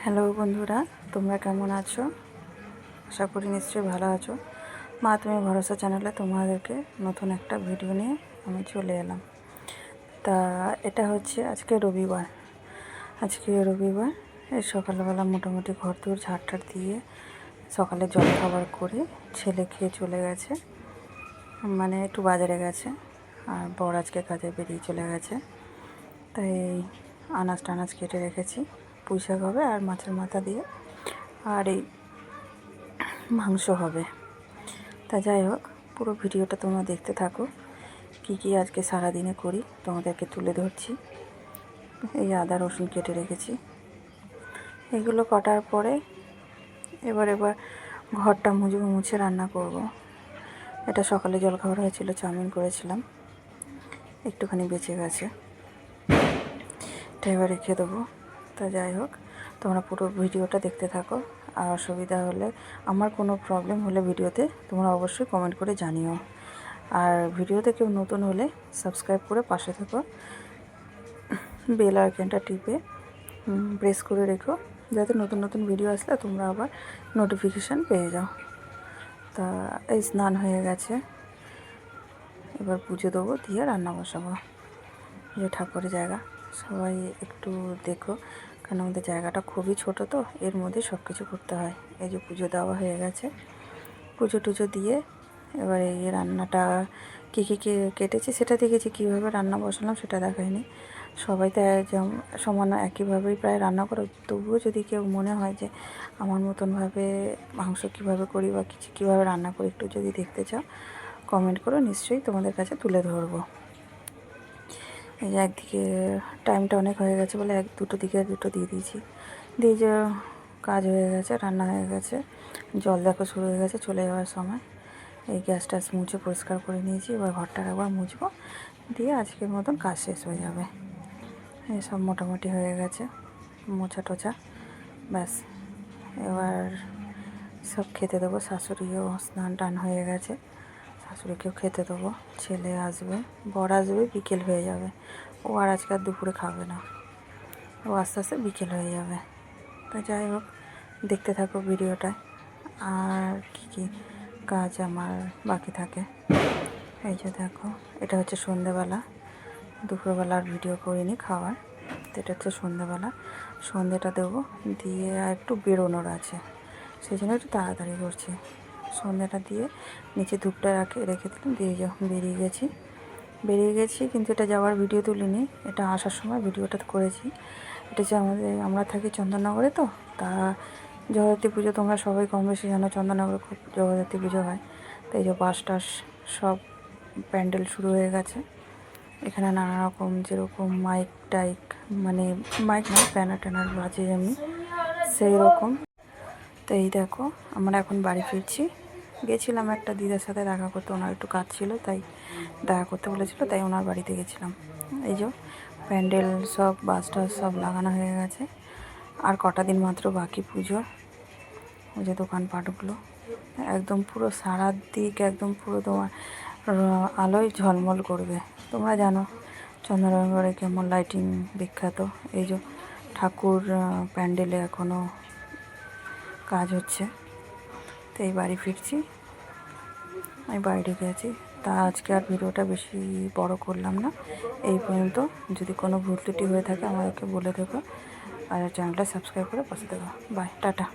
Hello বন্ধুরা, তোমরা কেমন আছো? আশা করি নিশ্চয়ই ভালো আছো। মা তুমি ভরসা চ্যানেলে তোমাদেরকে নতুন একটা ভিডিও নিয়ে আমি চলে এলাম। তা এটা হচ্ছে আজকে রবিবার। এই সকালবেলা মোটামুটি ঘর দূর ঝাড়টার দিয়ে সকালে জলখাবার করে ছেলে খেয়ে চলে গেছে, মানে একটু বাজারে গেছে, আর বর আজকে কাজে বেরিয়ে চলে গেছে। তাই আনাজ টানাজ কেটে রেখেছি, পুঁই শাক হবে আর মাছের মাথা দিয়ে, আর এই মাংস হবে। তা যাই হোক, পুরো ভিডিওটা তোমরা দেখতে থাকো। কি আজকে সারাদিনে করি তোমাদেরকে তুলে ধরছি। এই আদা রসুন কেটে রেখেছি, এগুলো কাটার পরে এবার ঘরটা মুছে রান্না করব। এটা সকালে জলখাবার হয়েছিল, চাউমিন করেছিলাম, একটুখানি বেঁচে গেছে, এটা এবার রেখে দেবো। তা যাই হোক, তোমরা পুরো ভিডিওটা দেখতে থাকো। আর অসুবিধা হলে, আমার কোনো প্রবলেম হলে ভিডিওতে তোমরা অবশ্যই কমেন্ট করে জানিও। আর ভিডিওতে কেউ নতুন হলে সাবস্ক্রাইব করে পাশে থেকো, বেল আইকনটা টিপে প্রেস করে রেখো, যাতে নতুন নতুন ভিডিও আসলে তোমরা আবার নোটিফিকেশান পেয়ে যাও। তা এই স্নান হয়ে গেছে, এবার পুজো দেবো, দিয়ে রান্না বসাবো। যে ঠাকুরের জায়গা সবাই একটু দেখো, কারণ আমাদের জায়গাটা খুবই ছোট, তো এর মধ্যে সব কিছু করতে হয়। এই যে পুজো দেওয়া হয়ে গেছে, পুজো টুজো দিয়ে এবার এই রান্নাটা কী কেটেছি সেটা দেখেছি, কীভাবে রান্না বসালাম সেটা দেখায়নি। সবাই তো সমান একইভাবেই প্রায় রান্না করো, তবুও যদি কেউ মনে হয় যে আমার মতনভাবে মাংস কীভাবে করি বা কিছু কীভাবে রান্না করি একটু যদি দেখতে চাও, কমেন্ট করো, নিশ্চয়ই তোমাদের কাছে তুলে ধরবো। এই যে একদিকে টাইমটা অনেক হয়ে গেছে বলে দুটো দিয়ে দিয়েছি, দিয়ে যে কাজ হয়ে গেছে, রান্না হয়ে গেছে, জল দেখো শুরু হয়ে গেছে চলে যাওয়ার সময়। এই গ্যাস ট্যাস মুছে পরিষ্কার করে নিয়েছি, এবার ঘরটা একবার মুছবো, দিয়ে আজকের মতন কাজ শেষ হয়ে যাবে। এসব মোটামুটি হয়ে গেছে মোছা টোছা, ব্যাস এবার সব খেতে দেবো। শাশুড়িও স্নান টান হয়ে গেছে, শাশুড়িকেও খেতে দেবো। ছেলে আসবে, বর আসবে, বিকেল হয়ে যাবে। ও আর আজকে আর দুপুরে খাবে না, ও আস্তে আস্তে বিকেল হয়ে যাবে। তা যাই হোক, দেখতে থাকো ভিডিওটা। আর কি কাজ আমার বাকি থাকে, এই যে দেখো, এটা হচ্ছে সন্ধেবেলা। দুপুরবেলার ভিডিও করিনি খাওয়ার, তো এটা হচ্ছে সন্ধেবেলা। সন্ধেটা দেবো, দিয়ে আর একটু বেরোনোর আছে, সেই জন্য একটু তাড়াতাড়ি করছি। সন্ধেটা দিয়ে নিচে ধূপটা রেখে দিলাম, দিয়ে বেরিয়ে গেছি, কিন্তু এটা যাওয়ার ভিডিও তুলিনি, এটা আসার সময় ভিডিওটা করেছি। এটা হচ্ছে আমরা থাকি চন্দননগরে, তো তা জগদ্ধাত্রী পুজো তোমরা সবাই কম বেশি জানো, চন্দননগরে খুব জগদ্ধাত্রী পুজো হয়। তো এই যে বাস টাস সব প্যান্ডেল শুরু হয়ে গেছে। এখানে নানা রকম, যেরকম মাইক, মানে মাইক না, ব্যানার ট্যানার বাজে এমনি সেই রকম। তো এই দেখো, আমরা এখন বাড়ি ফিরছি। গেছিলাম একটা দিদার সাথে দেখা করতে, ওনার একটু কাজ ছিল, তাই দেখা করতে বলেছিল, তাই ওনার বাড়িতে গেছিলাম। এই যে প্যান্ডেল সব বাস টাস সব লাগানো হয়ে গেছে, আর কটা দিন মাত্র বাকি পুজো। ওই যে দোকানপাটগুলো একদম পুরো সারা দিক একদম পুরো তোমার আলোয় ঝলমল করবে। তোমরা জানো চন্দননগরে কেমন লাইটিং বিখ্যাত। এই যে ঠাকুর প্যান্ডেলে এখনও কাজ হচ্ছে। তো এই বাড়ি ফিরছি, আমি বাইরে গেছি। তা আজকে আর ভিডিওটা বেশি বড় করলাম না, এই পর্যন্ত। যদি কোনো ভুল ত্রুটি হয়ে থাকে আমাদেরকে বলে দেবো, আর চ্যানেলটা সাবস্ক্রাইব করে পাশে দেবো। Bye, tata.